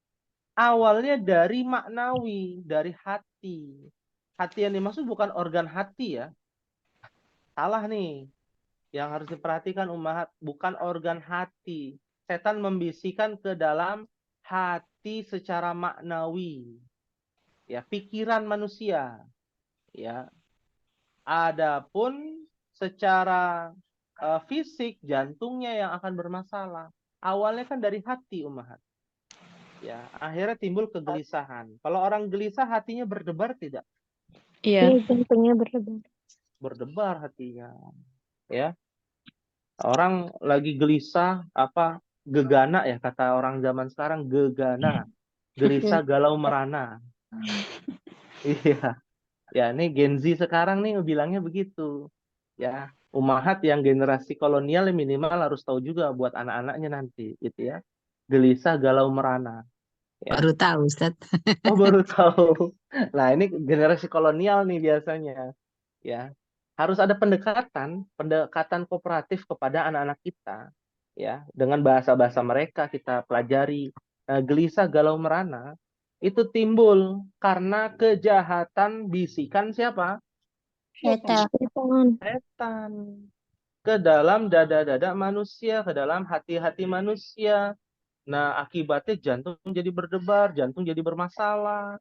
Awalnya dari maknawi, dari hati. Hati yang dimaksud bukan organ hati ya. Salah nih. Yang harus diperhatikan ummahat, bukan organ hati. Setan membisikkan ke dalam hati secara maknawi. Ya, pikiran manusia. Ya. Adapun secara fisik, jantungnya yang akan bermasalah. Awalnya kan dari hati ummahat. Ya, akhirnya timbul kegelisahan. Kalau orang gelisah, hatinya berdebar tidak? Iya. Jantungnya berdebar. Berdebar hatinya. Ya. Orang lagi gelisah, gegana ya, kata orang zaman sekarang, gegana. Gelisah, galau, merana. Iya. Ya, ini Gen Z sekarang nih bilangnya begitu. Ya, Ummahat yang generasi kolonial minimal harus tahu juga buat anak-anaknya nanti, gitu ya. Gelisah, galau, merana. Ya. Baru tahu, Ustaz. Oh, baru tahu. Nah, ini generasi kolonial nih biasanya. Ya, harus ada pendekatan kooperatif kepada anak-anak kita. Ya, dengan bahasa-bahasa mereka kita pelajari. Nah, gelisah, galau, merana itu timbul karena kejahatan bisikan siapa? Setan. Setan ke dalam dada-dada manusia, ke dalam hati-hati manusia. Nah, akibatnya jantung jadi berdebar, jantung jadi bermasalah.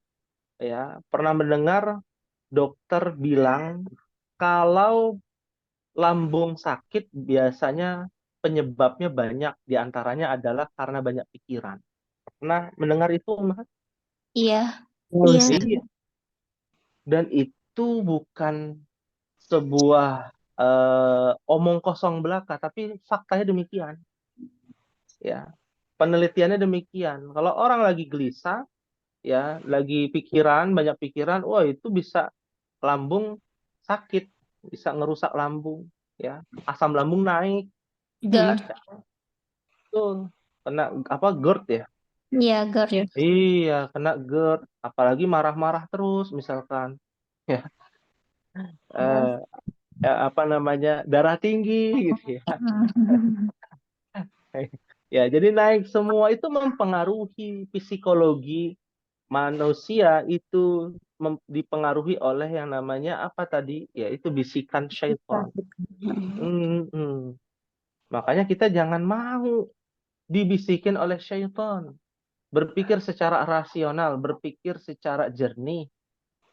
Ya, pernah mendengar dokter bilang kalau lambung sakit biasanya penyebabnya banyak, diantaranya adalah karena banyak pikiran. Pernah mendengar itu, Mas? Iya. Oh, Iya. Ustaz. Iya. Dan itu bukan sebuah omong kosong belaka, tapi faktanya demikian. Ya, penelitiannya demikian. Kalau orang lagi gelisah, ya, lagi banyak pikiran, wah itu bisa lambung sakit, bisa ngerusak lambung, ya, asam lambung naik, GERD. tuh, kena apa GERD ya? Iya, GERD. Ya. Iya, kena GERD, apalagi marah-marah terus, misalkan, ya, eh, apa namanya darah tinggi, gitu ya. Ya, jadi naik semua itu mempengaruhi psikologi manusia itu dipengaruhi oleh yang namanya apa tadi? Yaitu bisikan syaitan. Hmm. Makanya kita jangan mau dibisikin oleh syaitan. Berpikir secara rasional, berpikir secara jernih,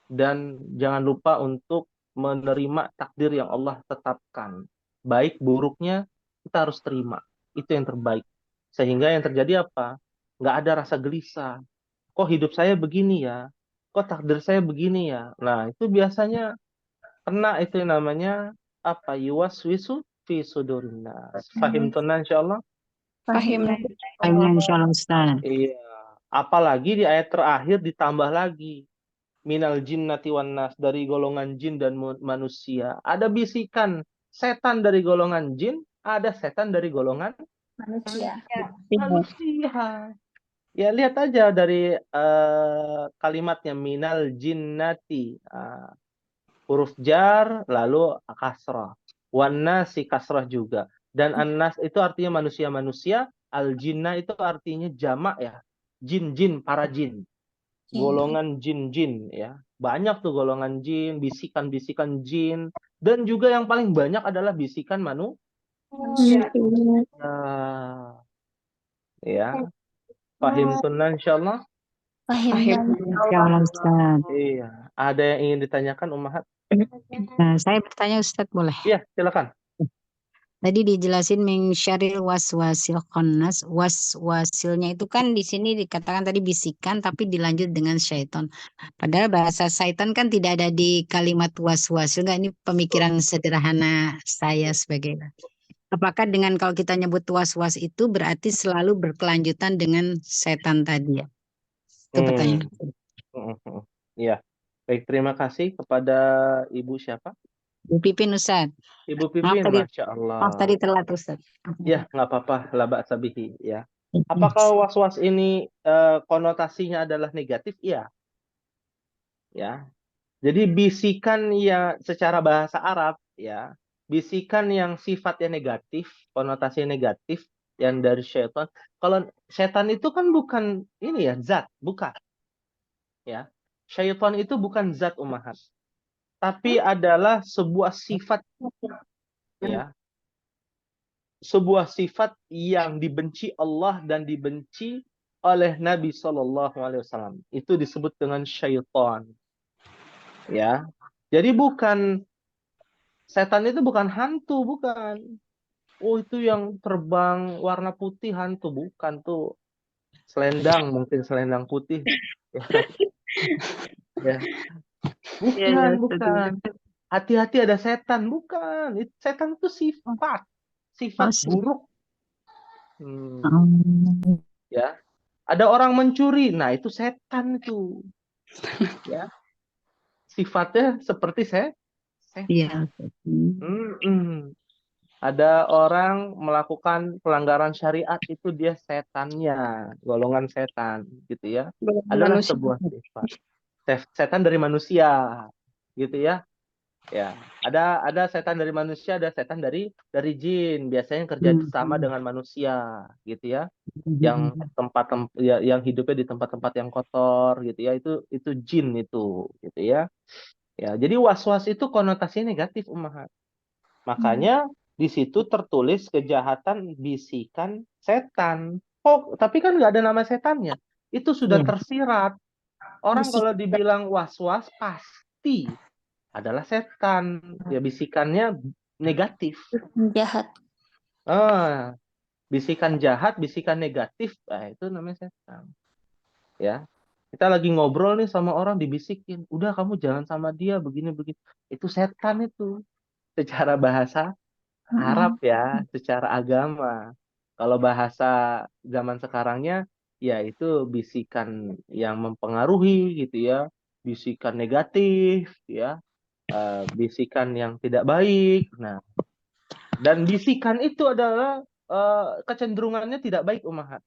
dan jangan lupa untuk menerima takdir yang Allah tetapkan. Baik buruknya kita harus terima. Itu yang terbaik. Sehingga yang terjadi apa? Nggak ada rasa gelisah. Kok hidup saya begini ya? Kok takdir saya begini ya? Nah, itu biasanya kena itu yang namanya apa? Yuwaswisu fi sudurin nas. Fahimtuna insyaallah? Fahim. Amin, insyaallah, Ustaz. Iya. Apalagi di ayat terakhir ditambah lagi minal jinnati wan nas, dari golongan jin dan manusia. Ada bisikan setan dari golongan jin, ada setan dari golongan Manusia. manusia. Ya, lihat aja dari kalimatnya minal jinnati. Huruf jar lalu kasrah. Wan nasi kasrah juga. Dan an-nas itu artinya manusia-manusia, al-jinnah itu artinya jamak ya. Jin-jin, para jin. Golongan jin-jin ya. Banyak tuh golongan jin, bisikan-bisikan jin, dan juga yang paling banyak adalah bisikan manusia. Ya, pahim tunan insyaallah. Fahim. Insyaallah, Ustaz. Iya, ada yang ingin ditanyakan Ummahat? Nah, saya bertanya, Ustaz, boleh? Iya, silakan. Tadi dijelasin min syarril waswasil khannas. Waswasilnya itu kan di sini dikatakan tadi bisikan tapi dilanjut dengan syaitan. Padahal bahasa syaitan kan tidak ada di kalimat waswasil. Enggak, ini pemikiran sederhana saya sebagai. Apakah dengan kalau kita nyebut waswas itu berarti selalu berkelanjutan dengan setan tadi ya? Itu pertanyaan. Iya. Baik, terima kasih kepada Ibu siapa? Bu Pipin, Ustaz. Ibu Maaf Pipin, tadi, Masya Allah. maaf tadi telat, Ustaz. Ya, nggak apa-apa, laba sabihi ya. Apakah was-was ini konotasinya adalah negatif? Iya. Ya. Jadi bisikan ya secara bahasa Arab ya, bisikan yang sifatnya negatif, konotasinya negatif yang dari syaitan. Kalau setan itu kan bukan ini ya, zat, bukan. Ya. Syaitan itu bukan zat Ummahat, tapi adalah sebuah sifat ya. Sebuah sifat yang dibenci Allah dan dibenci oleh Nabi SAW. Itu disebut dengan syaitan. Ya. Jadi setan itu bukan hantu, bukan. Oh, itu yang terbang warna putih hantu, bukan tuh. Selendang, mungkin selendang putih. Ya. Bukan. Hati-hati ada setan, bukan. Setan itu sifat buruk. Ya. Ada orang mencuri, nah itu setan itu. Ya. sifatnya seperti Iya. setan. Ada orang melakukan pelanggaran syariat, itu dia setannya, golongan setan, gitu ya. Adalah Manusia. sebuah sifat. Setan dari manusia, gitu ya. Ya, ada setan dari manusia, ada setan dari jin. Biasanya kerja sama dengan manusia, gitu ya. Yang yang hidupnya di tempat-tempat yang kotor, gitu ya. Itu jin itu, gitu ya. Ya, jadi was-was itu konotasinya negatif, Ummahat. Makanya di situ tertulis kejahatan bisikan setan. Oh, tapi kan nggak ada nama setannya. Itu sudah Iya. tersirat. Orang Bisik. kalau dibilang was-was pasti adalah setan. Ya, bisikannya negatif. Jahat. Bisikan jahat, bisikan negatif, itu namanya setan. Ya. Kita lagi ngobrol nih sama orang, dibisikin, udah kamu jangan sama dia begini-begini. Itu setan itu. Secara bahasa Arab ya, secara agama. Kalau bahasa zaman sekarangnya, ya itu bisikan yang mempengaruhi gitu ya, bisikan negatif ya, bisikan yang tidak baik. Nah, dan bisikan itu adalah kecenderungannya tidak baik, Ummahat.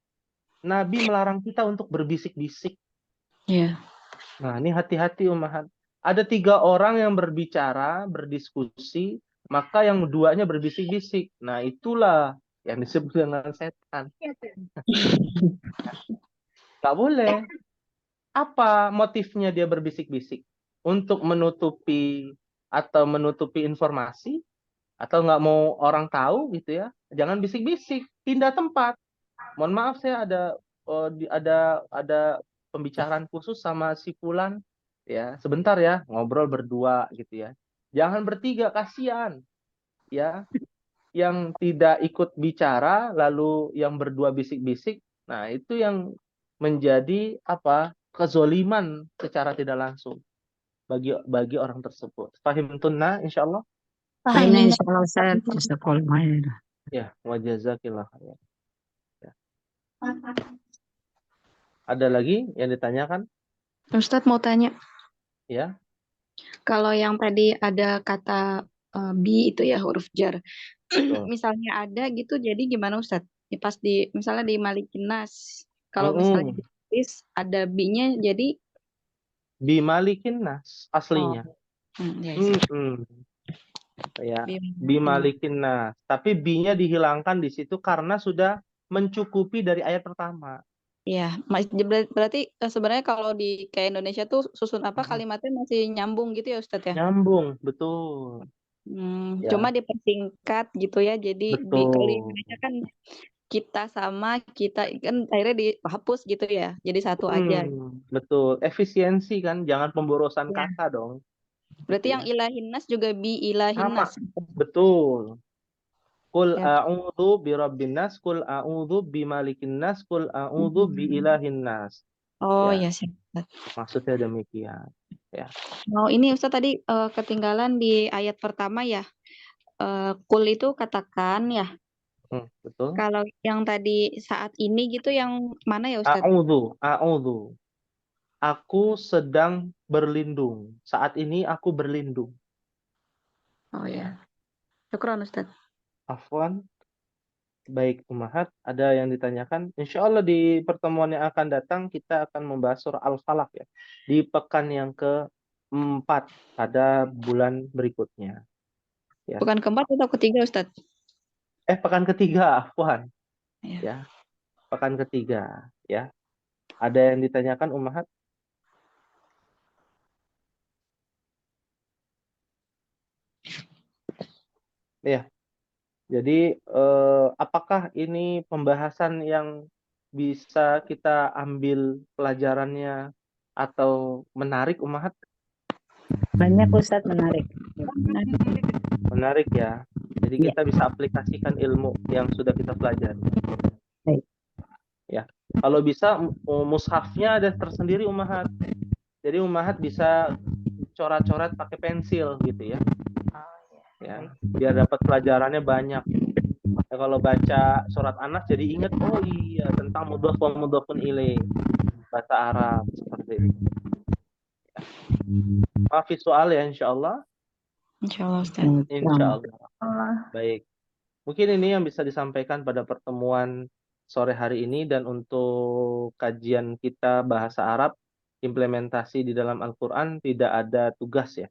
Nabi melarang kita untuk berbisik-bisik. Iya. Nah, ini hati-hati, Ummahat. Ada 3 orang yang berbicara, berdiskusi, maka yang duanya berbisik-bisik. Nah, itulah yang disebut dengan setan. Nggak boleh. Apa motifnya dia berbisik-bisik? Untuk menutupi informasi? Atau nggak mau orang tahu gitu ya? Jangan bisik-bisik, pindah tempat. Mohon maaf, saya ada pembicaraan khusus sama si Fulan. Ya, sebentar ya, ngobrol berdua gitu ya. Jangan bertiga, kasihan. Ya, yang tidak ikut bicara lalu yang berdua bisik-bisik. Nah, itu yang menjadi kezoliman secara tidak langsung bagi orang tersebut. Fahim tunna insyaallah. Fahimna Paham. insyaallah Ustaz. Jazakallahu khairan. Ya, wa jazakillah khair. Ya. Ada lagi yang ditanyakan? Ustadz mau tanya, Ya. kalau yang tadi ada kata bi itu ya huruf jar, Betul. misalnya ada gitu, jadi gimana Ustadz? Pas misalnya di Malikin Nas, kalau misalnya ditulis ada bi-nya, jadi Bimalikin nas aslinya. ya, ya. Ya, bimalikin nas. Tapi bi-nya dihilangkan di situ karena sudah mencukupi dari ayat pertama. Iya, berarti sebenarnya kalau di kayak Indonesia tuh susun apa kalimatnya masih nyambung gitu ya Ustadz ya? Nyambung, betul. Ya. Cuma dipersingkat gitu ya. Jadi kalau di Indonesia kan kita sama kita kan akhirnya dihapus gitu ya. Jadi satu aja. Betul. Efisiensi kan, jangan pemborosan kata dong. Berarti yang ilahin nas juga bi ilahin nas. Betul. Qul a'udzu birabbin nas, qul a'udzu bimalikin nas, qul a'udzu biilahin nas. Oh ya sih. Maksudnya demikian. Ya. Oh ini Ustaz tadi ketinggalan di ayat pertama ya. Qul itu katakan ya. Betul. Kalau yang tadi saat ini gitu yang mana ya Ustaz? A'udzu. Aku sedang berlindung. Saat ini aku berlindung. Oh ya. Syukran Ustaz. Afwan. Baik, Ummahat, ada yang ditanyakan? Insya Allah di pertemuan yang akan datang kita akan membahas surah Al-Falaq ya. Di pekan yang ke-4 pada bulan berikutnya. Ya. Pekan ke-4 atau ketiga Ustaz? Pekan ketiga, Afwan. Ya. Pekan ketiga, ya. Ada yang ditanyakan, Ummahat? Ya. Jadi, apakah ini pembahasan yang bisa kita ambil pelajarannya atau menarik, Ummahat? Banyak Ustadz, menarik. Menarik ya. Jadi kita bisa aplikasikan ilmu yang sudah kita pelajari. Baik. Ya. Kalau bisa mushafnya ada tersendiri, Ummahat. Jadi Ummahat bisa coret-coret pakai pensil gitu ya. Ya, biar dapat pelajarannya banyak. Ya, kalau baca surat Anas jadi ingat, oh iya tentang mudhaf wa mudhafun ilaih bahasa Arab seperti itu. Maaf soal ya insyaallah. Insyaallah Ustaz. Insyaallah. Allah. Baik. Mungkin ini yang bisa disampaikan pada pertemuan sore hari ini, dan untuk kajian kita bahasa Arab implementasi di dalam Al-Qur'an tidak ada tugas ya.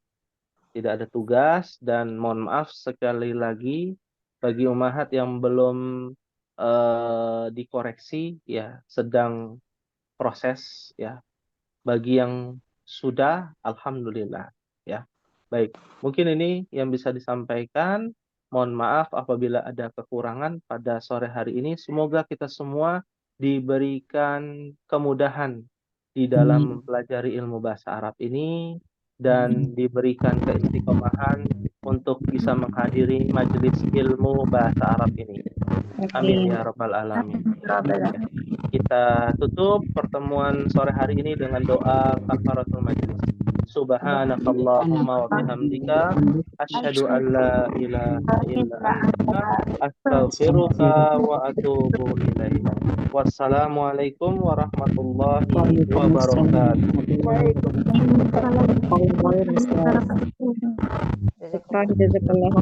Tidak ada tugas, dan mohon maaf sekali lagi bagi ummahat yang belum dikoreksi ya, sedang proses ya. Bagi yang sudah, alhamdulillah ya. Baik, mungkin ini yang bisa disampaikan. Mohon maaf apabila ada kekurangan pada sore hari ini. Semoga kita semua diberikan kemudahan di dalam mempelajari ilmu bahasa Arab ini, dan diberikan keistiqomahan untuk bisa menghadiri majelis ilmu bahasa Arab ini. Amin ya rabbal alamin. Kita tutup pertemuan sore hari ini dengan doa kafaratul majlis. Subhanakallahumma wa bihamdika asyhadu an la ilaha illa anta astaghfiruka wa atubu ilaik. Wassalamualaikum warahmatullahi wabarakatuh. Waalaikumsalam. Jazakallah.